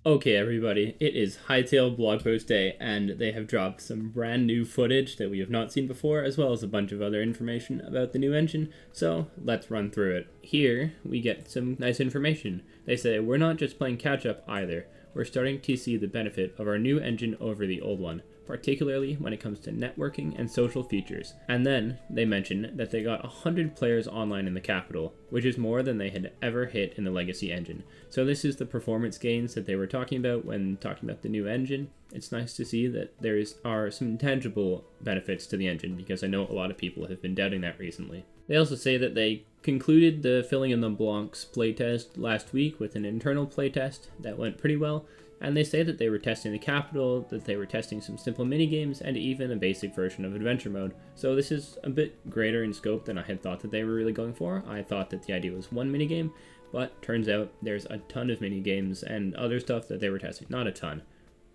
Okay, everybody, it is Hytale blog post day, and they have dropped some brand new footage that we have not seen before, as well as a bunch of other information about the new engine, so let's run through it. Here, we get some nice information. They say, we're not just playing catch-up either, we're starting to see the benefit of our new engine over the old one, particularly when it comes to networking and social features. And then they mention that they got 100 players online in the capital, which is more than they had ever hit in the legacy engine. So this is the performance gains that they were talking about when talking about the new engine. It's nice to see that there are some tangible benefits to the engine, because I know a lot of people have been doubting that recently. They also say that they concluded the filling in the blocks playtest last week with an internal playtest that went pretty well. And they say that they were testing the capital, that they were testing some simple minigames, and even a basic version of adventure mode. So this is a bit greater in scope than I had thought that they were really going for. I thought that the idea was one minigame, but turns out there's a ton of minigames and other stuff that they were testing. Not a ton.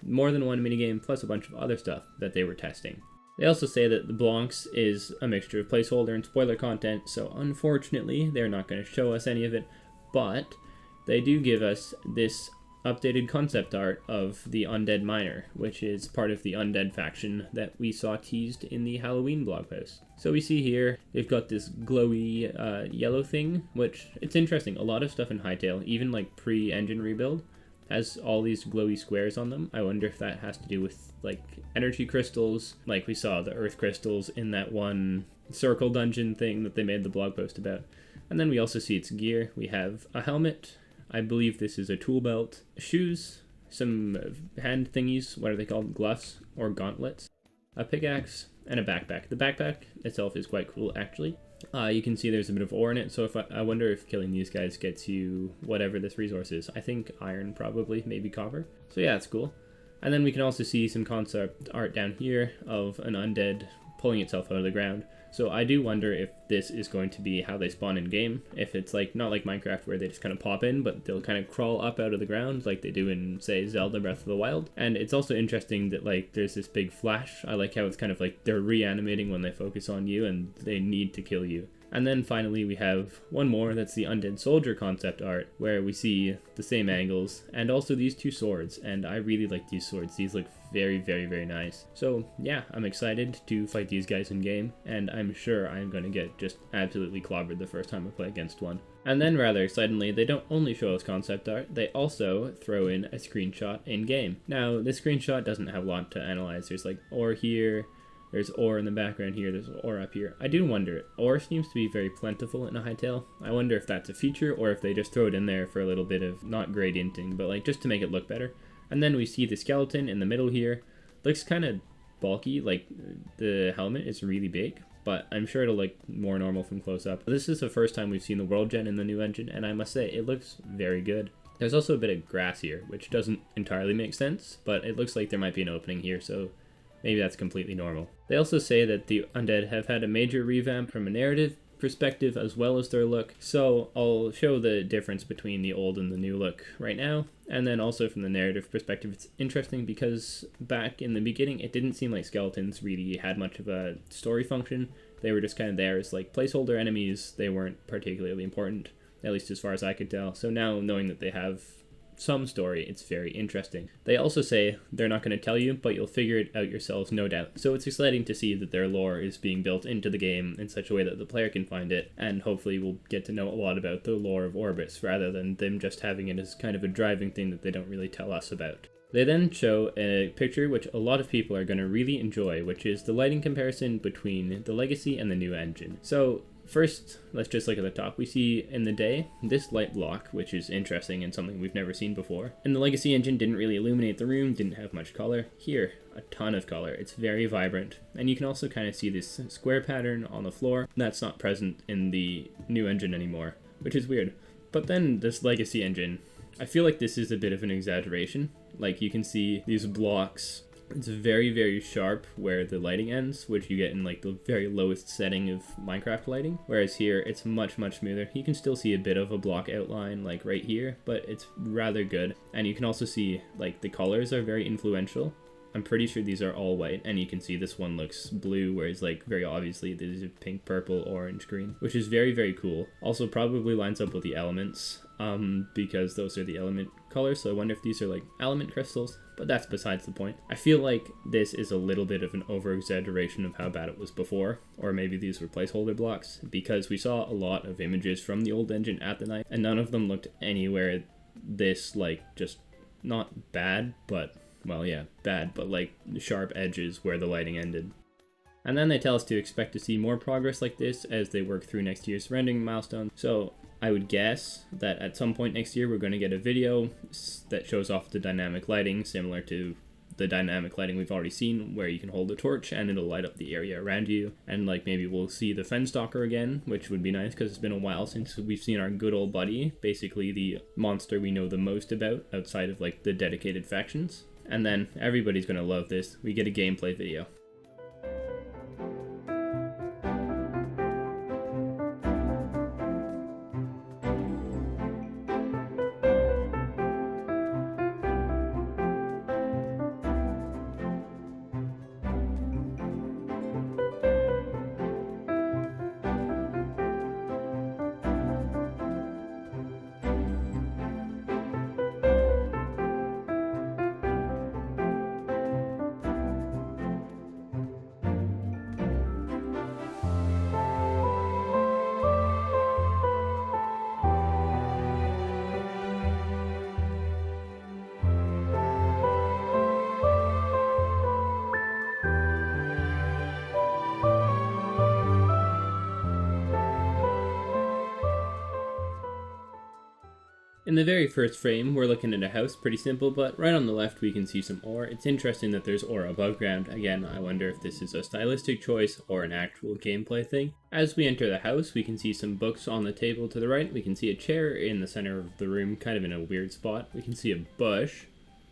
More than one minigame, plus a bunch of other stuff that they were testing. They also say that the Blancs is a mixture of placeholder and spoiler content, so unfortunately they're not going to show us any of it, but they do give us this updated concept art of the Undead miner, which is part of the Undead faction that we saw teased in the Halloween blog post. So we see here, they've got this glowy yellow thing, which it's interesting. A lot of stuff in Hytale, even like pre-engine rebuild, has all these glowy squares on them. I wonder if that has to do with like energy crystals, like we saw the earth crystals in that one circle dungeon thing that they made the blog post about. And then we also see its gear. We have a helmet. I believe this is a tool belt, shoes, some hand thingies, what are they called, gluffs or gauntlets, a pickaxe, and a backpack. The backpack itself is quite cool, actually. You can see there's a bit of ore in it, so I wonder if killing these guys gets you whatever this resource is. I think iron probably, maybe copper. So yeah, it's cool. And then we can also see some concept art down here of an undead pulling itself out of the ground. So I do wonder if this is going to be how they spawn in game. If it's like not like Minecraft where they just kind of pop in, but they'll kind of crawl up out of the ground like they do in, say, Zelda Breath of the Wild. And it's also interesting that like there's this big flash. I like how it's kind of like they're reanimating when they focus on you and they need to kill you. And then finally we have one more, that's the Undead Soldier concept art, where we see the same angles, and also these two swords, and I really like these swords. These look very, very, very nice. So yeah, I'm excited to fight these guys in game, and I'm sure I'm going to get just absolutely clobbered the first time I play against one. And then rather excitingly, they don't only show us concept art, they also throw in a screenshot in game. Now, this screenshot doesn't have a lot to analyze. There's like ore here, there's ore in the background here, there's ore up here. I do wonder, ore seems to be very plentiful in a Hytale. I wonder if that's a feature or if they just throw it in there for a little bit of, not gradienting, but like just to make it look better. And then we see the skeleton in the middle here. Looks kind of bulky, like the helmet is really big, but I'm sure it'll look more normal from close up. This is the first time we've seen the world gen in the new engine, and I must say, it looks very good. There's also a bit of grass here, which doesn't entirely make sense, but it looks like there might be an opening here, so maybe that's completely normal. They also say that the Undead have had a major revamp from a narrative perspective as well as their look, so I'll show the difference between the old and the new look right now. And then also from the narrative perspective, it's interesting because back in the beginning it didn't seem like skeletons really had much of a story function. They were just kind of there as like placeholder enemies. They weren't particularly important, at least as far as I could tell. So now knowing that they have some story, it's very interesting. They also say they're not going to tell you, but you'll figure it out yourselves, no doubt. So it's exciting to see that their lore is being built into the game in such a way that the player can find it, and hopefully we'll get to know a lot about the lore of Orbis, rather than them just having it as kind of a driving thing that they don't really tell us about. They then show a picture which a lot of people are going to really enjoy, which is the lighting comparison between the Legacy and the new engine. So first, let's just look at the top. We see in the day, this light block, which is interesting and something we've never seen before. And the Legacy engine didn't really illuminate the room, didn't have much color. Here, a ton of color. It's very vibrant. And you can also kind of see this square pattern on the floor. That's not present in the new engine anymore, which is weird. But then this Legacy engine, I feel like this is a bit of an exaggeration. Like you can see these blocks. It's very, very sharp where the lighting ends, which you get in like the very lowest setting of Minecraft lighting. Whereas here, it's much, much smoother. You can still see a bit of a block outline like right here, but it's rather good. And you can also see like the colors are very influential. I'm pretty sure these are all white, and you can see this one looks blue, whereas like very obviously these are pink, purple, orange, green, which is very, very cool. Also probably lines up with the elements, because those are the element colors, so I wonder if these are like element crystals, but that's besides the point. I feel like this is a little bit of an over-exaggeration of how bad it was before, or maybe these were placeholder blocks, because we saw a lot of images from the old engine at the night, and none of them looked anywhere this, like, just not bad, but, well, yeah, bad, but like sharp edges where the lighting ended. And then they tell us to expect to see more progress like this as they work through next year's rendering milestone. So I would guess that at some point next year we're going to get a video that shows off the dynamic lighting, similar to the dynamic lighting we've already seen, where you can hold a torch and it'll light up the area around you. And like maybe we'll see the Fenstalker again, which would be nice because it's been a while since we've seen our good old buddy, basically the monster we know the most about outside of like the dedicated factions. And then everybody's going to love this. We get a gameplay video. In the very first frame, we're looking at a house, pretty simple, but right on the left we can see some ore. It's interesting that there's ore above ground. Again, I wonder if this is a stylistic choice or an actual gameplay thing. As we enter the house, we can see some books on the table to the right. We can see a chair in the center of the room, kind of in a weird spot. We can see a bush,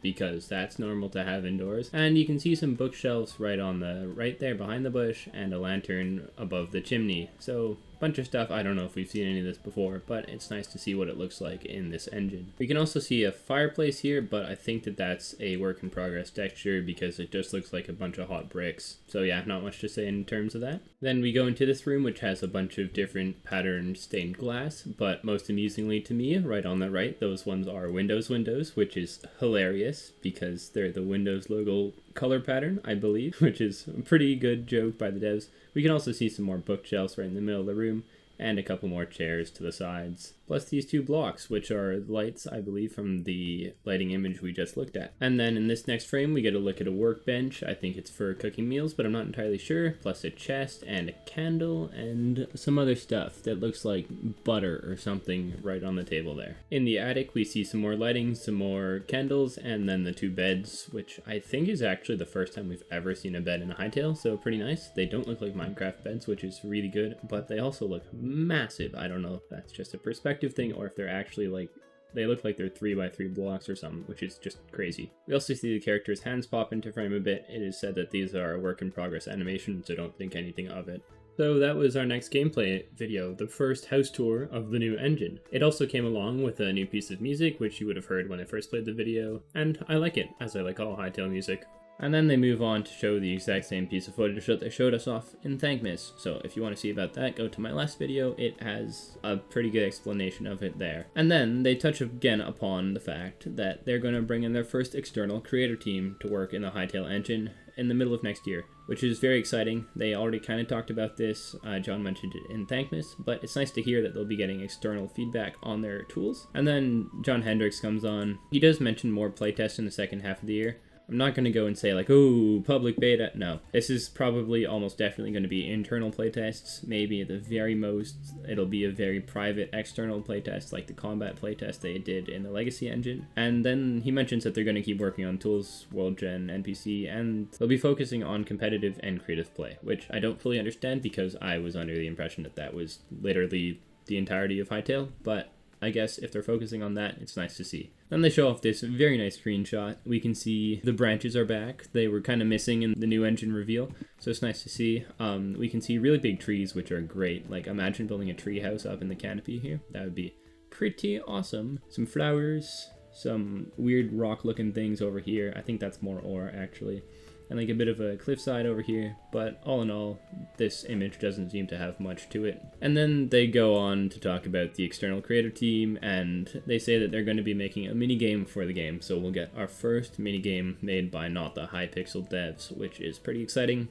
because that's normal to have indoors. And you can see some bookshelves right on the right there behind the bush, and a lantern above the chimney. So bunch of stuff. I don't know if we've seen any of this before, but it's nice to see what it looks like in this engine. We can also see a fireplace here, but I think that that's a work in progress texture because it just looks like a bunch of hot bricks. So yeah, not much to say in terms of that. Then we go into this room, which has a bunch of different patterned stained glass, but most amusingly to me, right on the right, those ones are windows, which is hilarious because they're the Windows logo color pattern, I believe, which is a pretty good joke by the devs. We can also see some more bookshelves right in the middle of the room, and a couple more chairs to the sides. Plus these two blocks, which are lights, I believe, from the lighting image we just looked at. And then in this next frame, we get a look at a workbench. I think it's for cooking meals, but I'm not entirely sure. Plus a chest and a candle and some other stuff that looks like butter or something right on the table there. In the attic, we see some more lighting, some more candles, and then the two beds, which I think is actually the first time we've ever seen a bed in a Hytale, so pretty nice. They don't look like Minecraft beds, which is really good, but they also look massive. I don't know if that's just a perspective thing or if they're actually like, they look like they're 3x3 blocks or something, which is just crazy. We also see the character's hands pop into frame a bit. It is said that these are a work in progress animation, so don't think anything of it. So that was our next gameplay video, the first house tour of the new engine. It also came along with a new piece of music, which you would have heard when I first played the video, and I like it, as I like all Hytale music. And then they move on to show the exact same piece of footage that they showed us off in Thankmas. So if you want to see about that, go to my last video. It has a pretty good explanation of it there. And then they touch again upon the fact that they're going to bring in their first external creator team to work in the Hytale engine in the middle of next year, which is very exciting. They already kind of talked about this. John mentioned it in Thankmas, but it's nice to hear that they'll be getting external feedback on their tools. And then John Hendricks comes on. He does mention more playtests in the second half of the year. I'm not going to go and say like, oh, public beta. No, this is probably almost definitely going to be internal playtests. Maybe at the very most, it'll be a very private external playtest like the combat playtest they did in the Legacy engine. And then he mentions that they're going to keep working on tools, world gen, NPC, and they'll be focusing on competitive and creative play, which I don't fully understand because I was under the impression that that was literally the entirety of Hytale, but I guess if they're focusing on that, it's nice to see. Then they show off this very nice screenshot. We can see the branches are back. They were kind of missing in the new engine reveal, so it's nice to see. We can see really big trees, which are great. Like, imagine building a tree house up in the canopy here. That would be pretty awesome. Some flowers, some weird rock looking things over here. I think that's more ore actually. And like a bit of a cliffside over here, but all in all, this image doesn't seem to have much to it. And then they go on to talk about the external creative team, and they say that they're going to be making a mini game for the game, so we'll get our first mini game made by not the Hypixel devs, which is pretty exciting.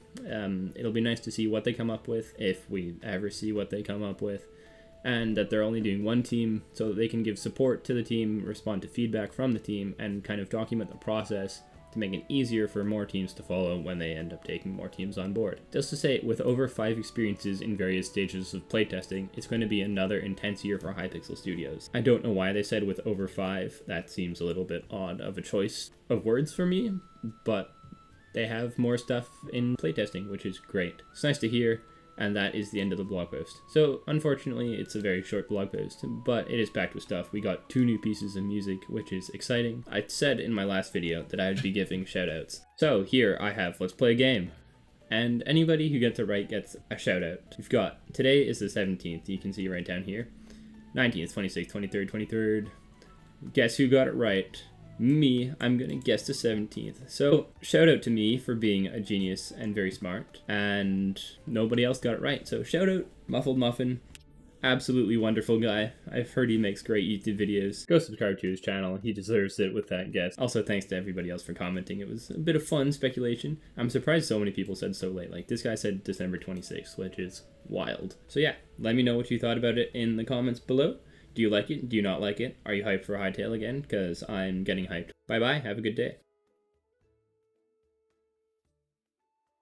It'll be nice to see what they come up with, if we ever see what they come up with, and that they're only doing one team so that they can give support to the team, respond to feedback from the team, and kind of document the process to make it easier for more teams to follow when they end up taking more teams on board. Just to say, with over 5 experiences in various stages of playtesting, it's going to be another intense year for Hypixel Studios. I don't know why they said with over 5, that seems a little bit odd of a choice of words for me, but they have more stuff in playtesting, which is great. It's nice to hear. And that is the end of the blog post. So, unfortunately, it's a very short blog post, but it is packed with stuff. We got 2 new pieces of music, which is exciting. I said in my last video that I would be giving shoutouts. So, here I have Let's Play a Game. And anybody who gets it right gets a shoutout. We've got, today is the 17th, you can see right down here. 19th, 26th, 23rd, 23rd. Guess who got it right? Me. I'm gonna guess the 17th. So shout out to me for being a genius and very smart, and nobody else got it right. So shout out Muffled Muffin, absolutely wonderful guy. I've heard he makes great YouTube videos. Go subscribe to his channel. He deserves it with that guess. Also thanks to everybody else for commenting. It was a bit of fun speculation. I'm surprised so many people said so late. Like this guy said December 26th, which is wild. So yeah, let me know what you thought about it in the comments below. Do you like it? Do you not like it? Are you hyped for Hytale again? Because I'm getting hyped. Bye bye, have a good day.